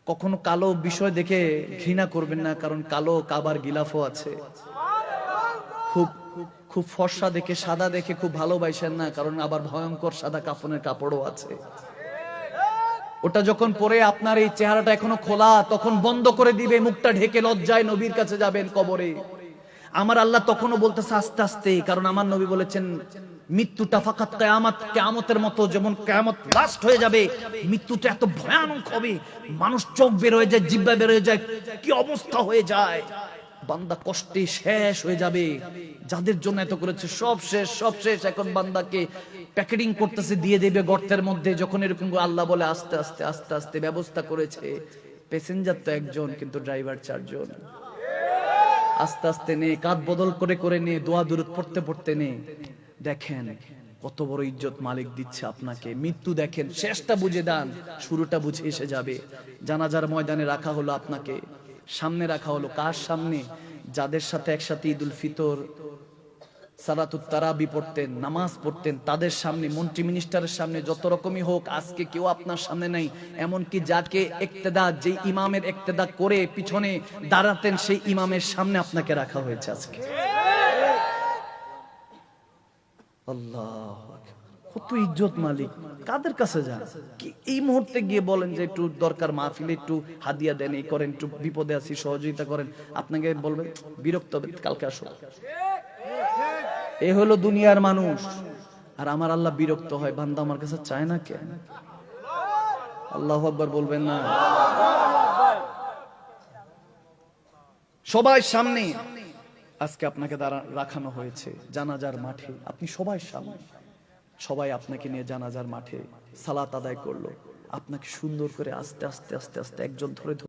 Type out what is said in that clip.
কখনো কালো বিষয় দেখে ঘৃণা করবেন না, কারণ কালো কাবার গিলাফও আছে। খুব খুব ফর্সা দেখে, সাদা দেখে খুব ভালোবাসেন না, কারণ আবার ভয়ঙ্কর সাদা কাফনের কাপড়ও আছে। ওটা যখন পরে আপনার এই চেহারাটা এখনো খোলা, তখন বন্ধ করে দিবে, মুখটা ঢেকে লজ্জায় নবীর কাছে যাবেন কবরে। আমার আল্লাহ তখনও বলতেছে আস্তে আস্তে, কারণ আমার নবী বলেছেন মৃত্যুটা ফাকাত কিয়ামত, কিয়ামতের মতো যেমন কিয়ামত লাস্ট হয়ে যাবে, মৃত্যুটা এত ভয়ানক হবে, মানুষ চোখ বের হয়ে যায়, জিহ্বা বের হয়ে যায়, কি অবস্থা হয়ে যায়, বান্দা কষ্টে শেষ হয়ে যাবে। যাদের জন্য এত করেছে সব শেষ, সব শেষ। এখন বান্দাকে প্যাকেটিং করতেছে, দিয়ে দেবে গর্তের মধ্যে। যখন এরকম আল্লাহ বলে আস্তে আস্তে আস্তে আস্তে ব্যবস্থা করেছে, প্যাসেঞ্জার তো একজন কিন্তু ড্রাইভার চারজন। আস্তে আস্তে নে, কাঁধ বদল করে করে নে, দোয়া দুরূদ পড়তে পড়তে নে। দেখেন কত বড় ইজ্জত মালিক দিচ্ছে আপনাকে। মৃত্যু দেখেন, শেষটা বুঝে দেন, শুরুটা বুঝে এসে যাবে। জানাজার ময়দানে রাখা হলো আপনাকে, সামনে রাখা হলো কার সামনে? যাদের সাথে একসাথে ঈদুল ফিতর, সালাতুত তারাবি পড়তেন, নামাজ পড়তেন, তাদের সামনে, মন্ত্রী মিনিস্টারের সামনে, যত রকমই হোক, আজকে কেউ আপনার সামনে নাই। এমনকি যাকে ইক্তেদা, যে ইমামের ইক্তেদা করে পিছনে দাঁড়াতেন, সেই ইমামের সামনে আপনাকে রাখা হয়েছে আজকে। আল্লাহ, কত ইজ্জত মালিক। কাদের কাছে যান? কি এই মুহূর্তে গিয়ে বলেন যে একটু দরকার, মাহফিলে একটু হাদিয়া দেন, এই করেন, একটু বিপদে আছি সহযোগিতা করেন, আপনাকে বলবেন বিরক্ত হবে, কালকে আসো। এ হলো দুনিয়ার মানুষ। আর আমার আল্লাহ বিরক্ত হয়, বান্দা আমার কাছে চায় না কেন? আল্লাহু আকবার বলবেন না? সবাই সামনে আজকে আপনাকে রাখানো হয়েছে জানাজার মাঠে, আপনি সবাই সামনে, সবাই আপনাকে নিয়ে জানাজার মাঠে সালাত আদায় করলো, আপনাকে সুন্দর করে আস্তে আস্তে আস্তে আস্তে একজন ধরে